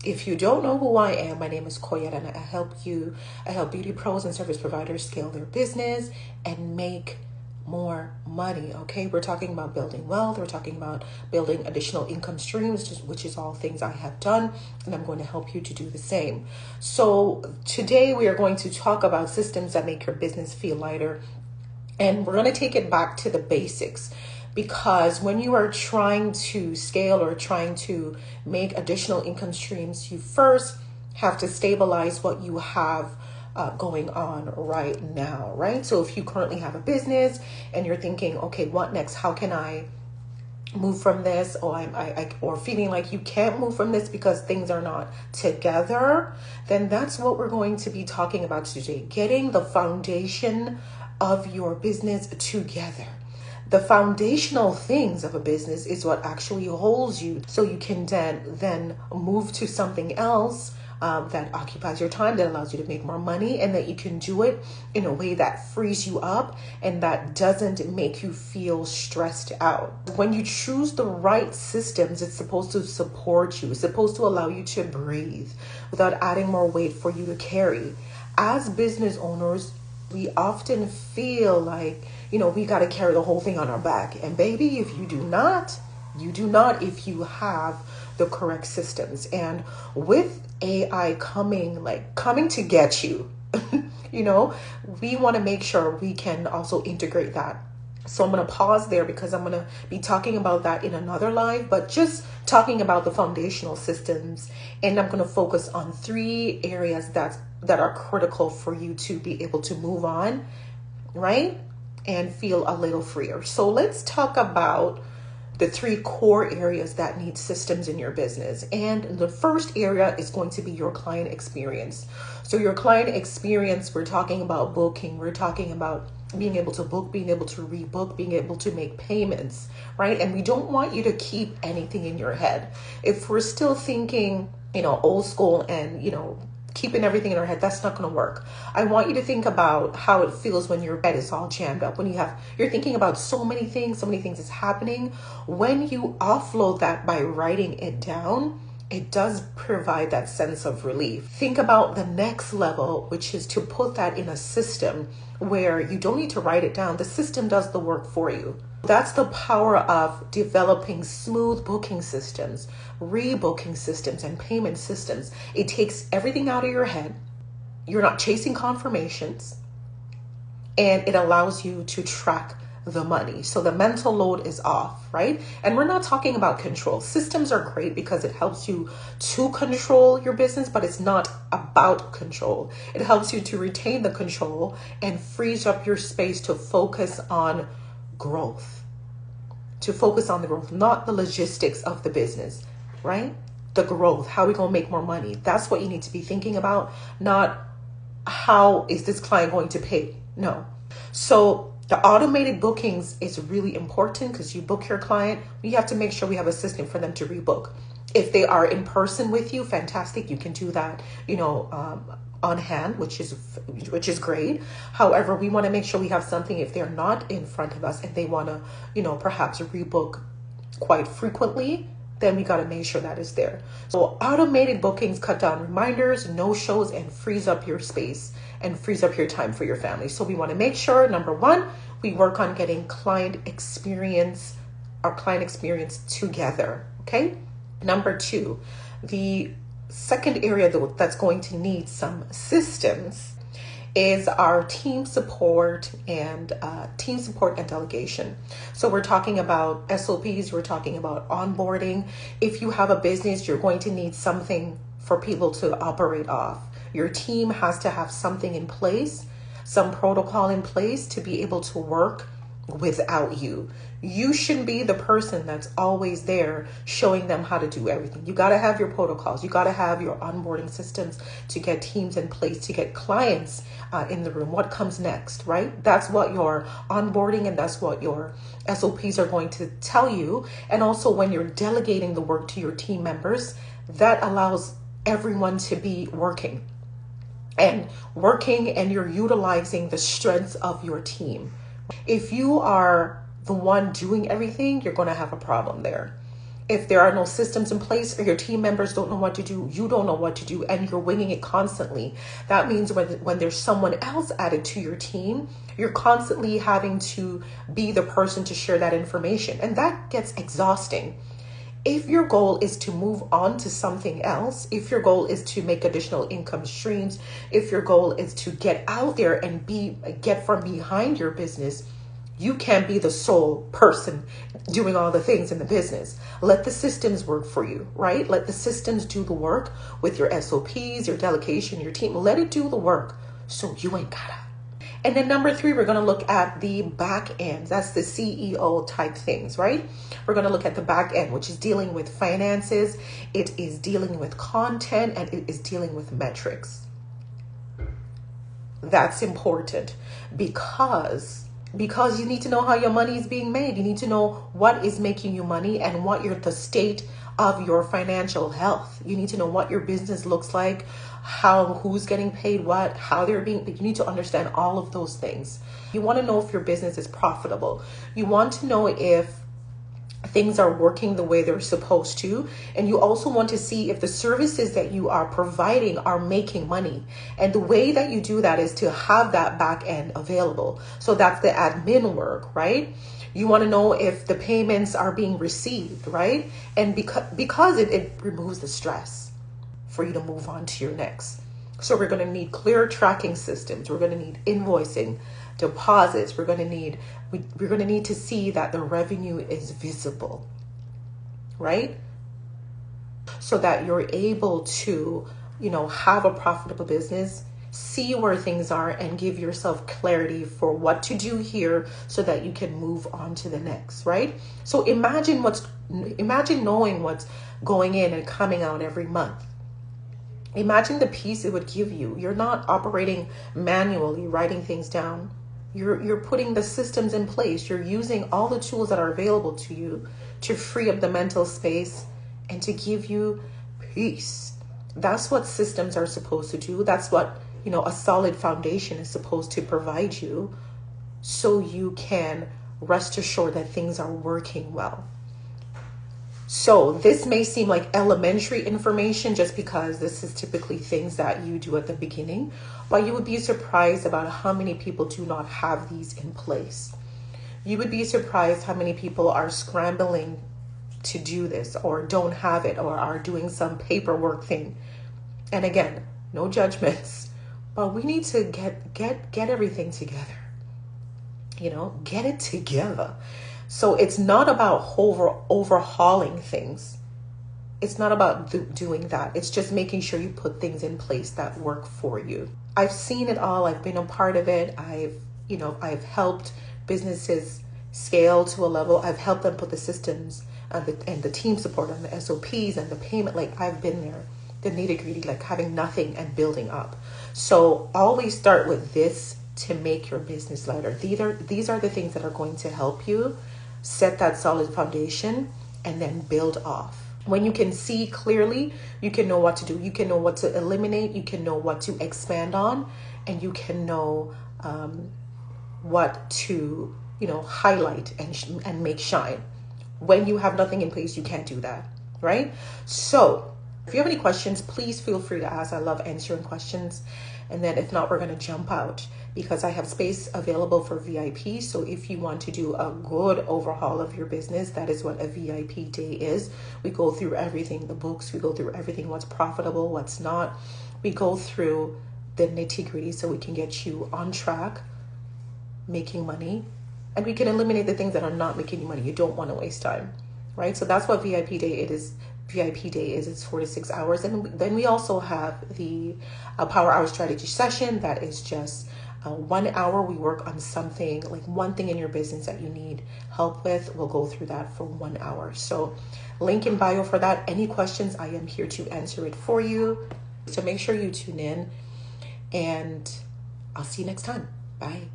If you don't know who I am, my name is Koyet, and I help beauty pros and service providers scale their business and make more money. Okay, we're talking about building wealth. We're talking about building additional income streams, which is all things I have done, and I'm going to help you to do the same. So today we are going to talk about systems that make your business feel lighter, and we're going to take it back to the basics. Because when you are trying to scale or trying to make additional income streams, you first have to stabilize what you have going on right now, right? So if you currently have a business and you're thinking, okay, what next? How can I move from this? Or feeling like you can't move from this because things are not together, then that's what we're going to be talking about today. Getting the foundation of your business together. The foundational things of a business is what actually holds you, so you can then move to something else that occupies your time, that allows you to make more money, and that you can do it in a way that frees you up and that doesn't make you feel stressed out. When you choose the right systems, it's supposed to support you. It's supposed to allow you to breathe without adding more weight for you to carry. As business owners, we often feel like, we got to carry the whole thing on our back. And baby, if you do not if you have the correct systems. And with AI coming to get you, we want to make sure we can also integrate that. So I'm going to pause there because I'm going to be talking about that in another live, but just talking about the foundational systems. And I'm going to focus on 3 areas that are critical for you to be able to move on, right? And feel a little freer. So let's talk about the 3 core areas that need systems in your business. And the first area is going to be your client experience. So your client experience, we're talking about booking. We're talking about being able to book, being able to rebook, being able to make payments, right? And we don't want you to keep anything in your head. If we're still thinking, old school and, keeping everything in our head, that's not going to work. I want you to think about how it feels when your head is all jammed up, when you're thinking about so many things is happening. When you offload that by writing it down, it does provide that sense of relief. Think about the next level, which is to put that in a system where you don't need to write it down. The system does the work for you. That's the power of developing smooth booking systems, rebooking systems, and payment systems. It takes everything out of your head. You're not chasing confirmations, and it allows you to track the money. So the mental load is off, right? And we're not talking about control. Systems are great because it helps you to control your business, but it's not about control. It helps you to retain the control and frees up your space to focus on growth, not the logistics of the business, right? The growth, how we going to make more money. That's what you need to be thinking about, not how is this client going to pay? No. So the automated bookings is really important because you book your client. We have to make sure we have a system for them to rebook. If they are in person with you, fantastic. You can do that, on hand, which is great. However, we want to make sure we have something if they're not in front of us and they want to, perhaps rebook quite frequently, then we got to make sure that is there. So automated bookings cut down reminders, no-shows, and frees up your space and frees up your time for your family. So we want to make sure, number 1, we work on getting our client experience together, okay? Number 2, the second area that's going to need some systems is our team support and delegation. So we're talking about SOPs, we're talking about onboarding. If you have a business, you're going to need something for people to operate off. Your team has to have something in place, some protocol in place to be able to work without you. You shouldn't be the person that's always there showing them how to do everything. You got to have your protocols. You got to have your onboarding systems to get teams in place, to get clients in the room. What comes next, right? That's what your onboarding and that's what your SOPs are going to tell you. And also when you're delegating the work to your team members, that allows everyone to be working and you're utilizing the strengths of your team. If you are the one doing everything, you're going to have a problem there. If there are no systems in place or your team members don't know what to do, you don't know what to do, and you're winging it constantly. That means when there's someone else added to your team, you're constantly having to be the person to share that information. And that gets exhausting. If your goal is to move on to something else, if your goal is to make additional income streams, if your goal is to get out there and get from behind your business, you can't be the sole person doing all the things in the business. Let the systems work for you, right? Let the systems do the work with your SOPs, your delegation, your team. Let it do the work so you ain't gotta. And then number 3, we're going to look at the back end. That's the CEO type things, right? We're going to look at the back end, which is dealing with finances. It is dealing with content, and it is dealing with metrics. That's important because you need to know how your money is being made. You need to know what is making you money and what the state of your financial health. You need to know what your business looks like, who's getting paid what, how they're being. You need to understand all of those things. You want to know if your business is profitable. You want to know if things are working the way they're supposed to. And you also want to see if the services that you are providing are making money. And the way that you do that is to have that back end available. So that's the admin work, right? You want to know if the payments are being received, right? And because it removes the stress for you to move on to your next. So we're going to need clear tracking systems. We're going to need invoicing, deposits. We're going to need to see that the revenue is visible, right? So that you're able to, have a profitable business, see where things are, and give yourself clarity for what to do here so that you can move on to the next, right? So imagine knowing what's going in and coming out every month. Imagine the peace it would give you. You're not operating manually, writing things down. You're putting the systems in place. You're using all the tools that are available to you to free up the mental space and to give you peace. That's what systems are supposed to do. That's what, a solid foundation is supposed to provide you, so you can rest assured that things are working well. So this may seem like elementary information just because this is typically things that you do at the beginning, but you would be surprised about how many people do not have these in place. You would be surprised how many people are scrambling to do this or don't have it or are doing some paperwork thing. And again, no judgments, but we need to get everything together. Get it together. So it's not about overhauling things. It's not about doing that. It's just making sure you put things in place that work for you. I've seen it all. I've been a part of it. I've helped businesses scale to a level. I've helped them put the systems and the team support and the SOPs and the payment. Like, I've been there, the nitty-gritty, like having nothing and building up. So always start with this to make your business lighter. These are the things that are going to help you set that solid foundation and then build off. When you can see clearly, you can know what to do. You can know what to eliminate. You can know what to expand on, and you can know what to, highlight and make shine. When you have nothing in place, you can't do that, right? So if you have any questions, please feel free to ask. I love answering questions. And then if not, we're going to jump out because I have space available for VIP. So if you want to do a good overhaul of your business, that is what a VIP day is. We go through everything, the books, we go through everything, what's profitable, what's not. We go through the nitty-gritty so we can get you on track, making money, and we can eliminate the things that are not making you money. You don't want to waste time, right? So that's what VIP day it is. VIP day is. It's 4 to 6 hours. And then we also have the Power Hour strategy session. That is just 1 hour. We work on something, like one thing in your business that you need help with. We'll go through that for 1 hour. So link in bio for that. Any questions, I am here to answer it for you. So make sure you tune in, and I'll see you next time. Bye.